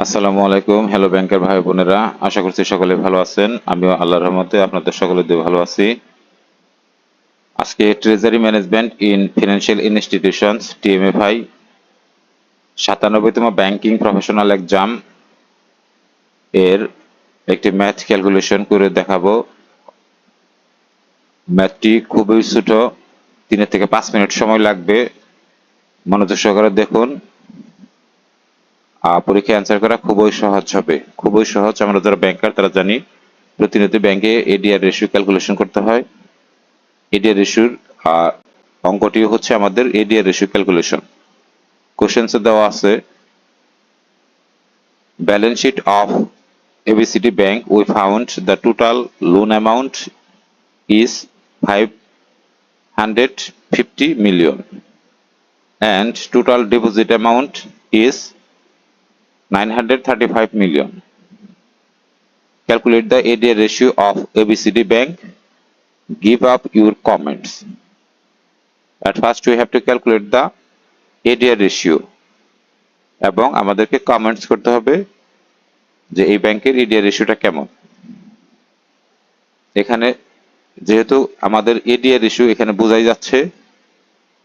আসসালামু আলাইকুম। হ্যালো ব্যাংকের ভাই বোনেরা, আশা করছি সকলে ভালো আছেন। আমিও আল্লাহর রহমতে আপনাদের সকলের দিয়ে ভালো আছি। আজকে treasury management in financial institutions TMFI 97তম ব্যাংকিং প্রফেশনাল এক্সাম এর একটি ম্যাথ ক্যালকুলেশন করে দেখাবো। ম্যাথটি খুবই ছোট, 3 থেকে 5 মিনিট সময় লাগবে। মনোযোগ সহকারে দেখুন। পরীক্ষায় অ্যান্সার করা খুবই সহজ হবে, খুবই সহজ। আমরা যারা ব্যাংকার তারা জানি প্রতিনিয়ত ব্যাংকে এডিআর রেশিও ক্যালকুলেশন করতে হয়। এডিআর রেশিওর অঙ্কটি হচ্ছে আমাদের এডিআর রেশিও ক্যালকুলেশন। কোশ্চেন্সে দেওয়া আছে balance sheet of ABCD bank, we found the total loan amount is 550 million and total deposit amount is 935 million. Calculate the ADR ratio of ABCD Bank. Give up your comments. At first we have to calculate the ADR ratio এবং আমাদেরকে comments করতে হবে যে এই ব্যাংকের ADR রেশিওটা কেমন। এখানে যেহেতু আমাদের এডিআর রেশিও এখানে বোঝাই যাচ্ছে,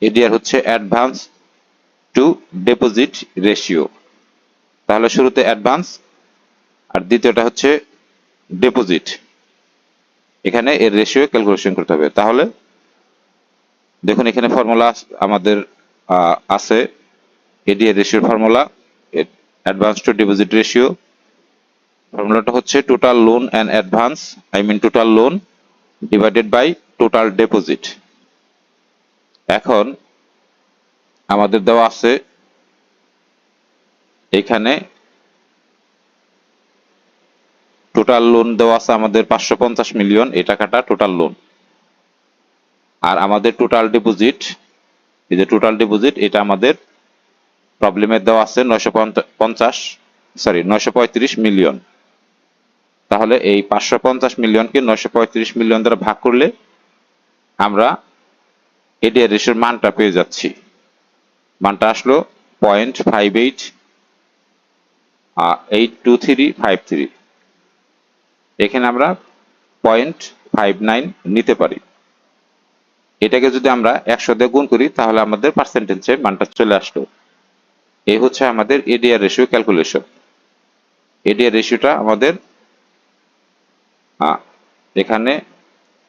এডিআর হচ্ছে অ্যাডভান্স টু ডিপোজিট রেশিও। তাহলে শুরুতে অ্যাডভান্স আর দ্বিতীয়টা হচ্ছে ডিপোজিট। এখানে এর রেশিও ক্যালকুলেশন করতে হবে। তাহলে দেখুন এখানে ফর্মুলা আমাদের আছে। এডিআর রেশিওর formula advance to deposit ratio. ফর্মুলাটা হচ্ছে total loan and advance, total loan divided by total deposit. এখন আমাদের দেওয়া আছে এখানে টোটাল লোন দেওয়া আছে আমাদের 550 মিলিয়ন, এই টাকাটা টোটাল লোন। আর আমাদের টোটাল ডিপোজিট, এই যে টোটাল ডিপোজিট, এটা আমাদের প্রবলেমে দেওয়া আছে 935 মিলিয়ন। তাহলে এই 550 মিলিয়নকে 935 মিলিয়ন দ্বারা ভাগ করলে আমরা এডিআর রেশিওর মানটা পেয়ে যাচ্ছি। মানটা আসলো 0.582353। এখানে আমরা 0.59 নিতে পারি। এটাকে যদি আমরা 100 দিয়ে গুণ করি তাহলে আমাদের পার্সেন্টেজে মানটা চলে আসলো। এই হচ্ছে আমাদের এডিআর রেশিও ক্যালকুলেশন। এডিআর রেশিওটা আমাদের এখানে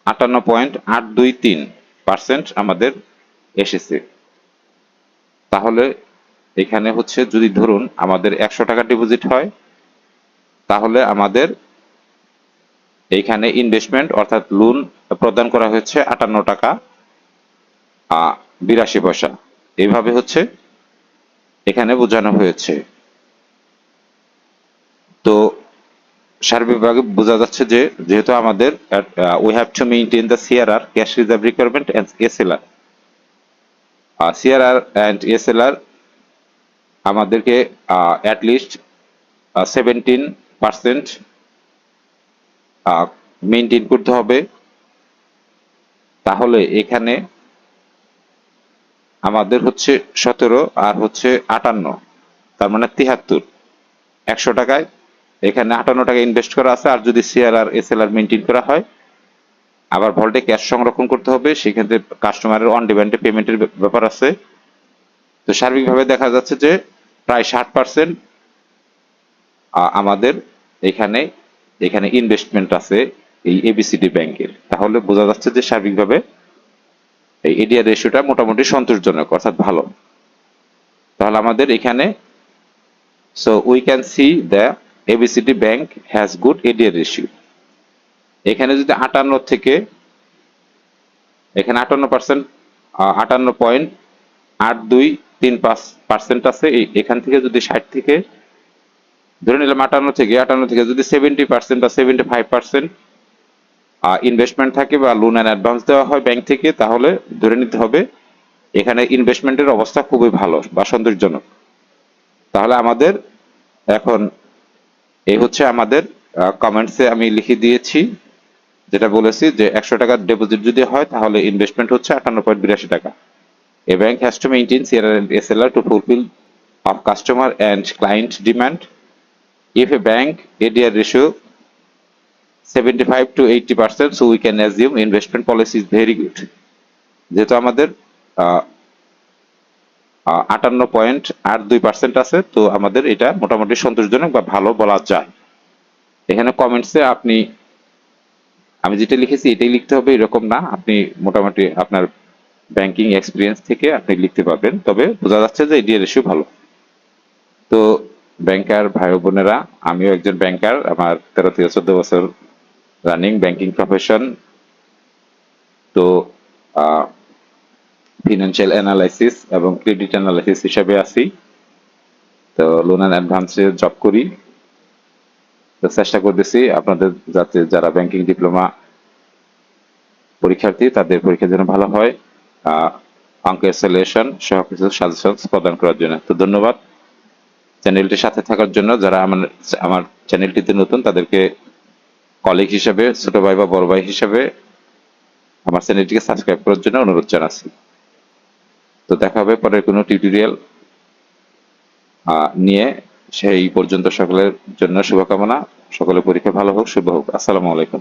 58.823% আমাদের এসেছে। তাহলে এখানে হচ্ছে যদি ধরুন আমাদের 100 টাকা ডিপোজিট হয়, তাহলে আমাদের এইখানে ইনভেস্টমেন্ট অর্থাৎ লোন প্রদান করা হয়েছে 58 টাকা 82 পয়সা। এইভাবে হচ্ছে এখানে বোঝানো হয়েছে। তো সার্বিকভাবে বোঝা যাচ্ছে যে যেহেতু আমাদের we have to maintain the CRR, cash reserve requirement and SLR. CRR and SLR আমাদেরকে অ্যাটলিস্ট 17% মেইনটেইন করতে হবে। তাহলে এখানে আমাদের হচ্ছে 17 আর হচ্ছে 58, তার মানে 73। 100 টাকায় এখানে 58 টাকা ইনভেস্ট করা আছে। আর যদি সিআরআর এসএলআর মেইনটেইন করা হয়, আবার ভল্টে ক্যাশ সংরক্ষণ করতে হবে, সেক্ষেত্রে কাস্টমারের অন ডিমান্ডে পেমেন্টের ব্যাপার আছে। তো সার্বিকভাবে দেখা যাচ্ছে যে প্রায় 60% আমাদের এখানে এখানে ইনভেস্টমেন্ট আছে এই এবিসিডি ব্যাংকের। তাহলে বোঝা যাচ্ছে যে সার্বিকভাবে এই এডিআর রেশিওটা মোটামুটি সন্তোষজনক অর্থাৎ ভালো। তাহলে আমাদের এখানে so we can see the ABCD bank has good ADR ratio. এখানে যদি 58 থেকে এখানে 58%, 58.8235% আছে। এখান থেকে যদি 60 থেকে ধরে নিলাম 58 থেকে যদি 70% বা 75% ইনভেস্টমেন্ট থাকে বা লোন অ্যান্ড অ্যাডভান্স দেওয়া হয় ব্যাংক থেকে, তাহলে ধরে নিতে হবে এখানে ইনভেস্টমেন্টের অবস্থা খুবই ভালো বা সন্তোষজনক। তাহলে আমাদের এখন এই হচ্ছে আমাদের কমেন্টসে আমি লিখে দিয়েছি, যেটা বলেছি যে 100 টাকার ডিপোজিট যদি হয় তাহলে ইনভেস্টমেন্ট হচ্ছে 58.82 টাকা। A bank has to maintain CRR and SLR to fulfill of customer and client demand. if a bank ADR ratio 75 to 80%, so we can assume investment policy is very good. যেহেতু আমাদের 58.82% আছে, তো আমাদের এটা মোটামুটি সন্তোষজনক বা ভালো বলা যায়। এখানে কমেন্টসে আমি যেটা লিখেছি এটাই লিখতে হবে এরকম না, আপনি মোটামুটি আপনার ব্যাংকিং এক্সপিরিয়েন্স থেকে আপনি লিখতে পারবেন, তবে বোঝা যাচ্ছে যে এডিআর রেশিও ভালো। তো ব্যাংকার ভাই বোনেরা, আমিও একজন ব্যাংকার, আমার 13 থেকে 14 বছর রানিং ব্যাংকিং প্রফেশন। তো ফিনান্সিয়াল অ্যানালাইসিস এবং ক্রেডিট অ্যানালাইসিস হিসাবে আছি। তো লোন অ্যান্ড অ্যাডভান্সে জব করি। তো চেষ্টা করতেছি আপনাদের যাতে যারা ব্যাংকিং ডিপ্লোমা পরীক্ষার্থী তাদের পরীক্ষা যেন ভালো হয়, অঙ্কের সলিউশন সহ কিছু সাজেশন প্রদান করার জন্য। তো ধন্যবাদ চ্যানেলটির সাথে থাকার জন্য। যারা আমার চ্যানেলটিতে নতুন তাদেরকে কলিগ হিসেবে, ছোট ভাই বা বড় ভাই হিসেবে আমার চ্যানেলটিকে সাবস্ক্রাইব করার জন্য অনুরোধ জানাচ্ছি। তো দেখা হবে পরের কোনো টিউটোরিয়াল নিয়ে। সেই পর্যন্ত সকলের জন্য শুভকামনা, সকলের পরীক্ষা ভালো হোক, শুভ হোক। আসসালামু আলাইকুম।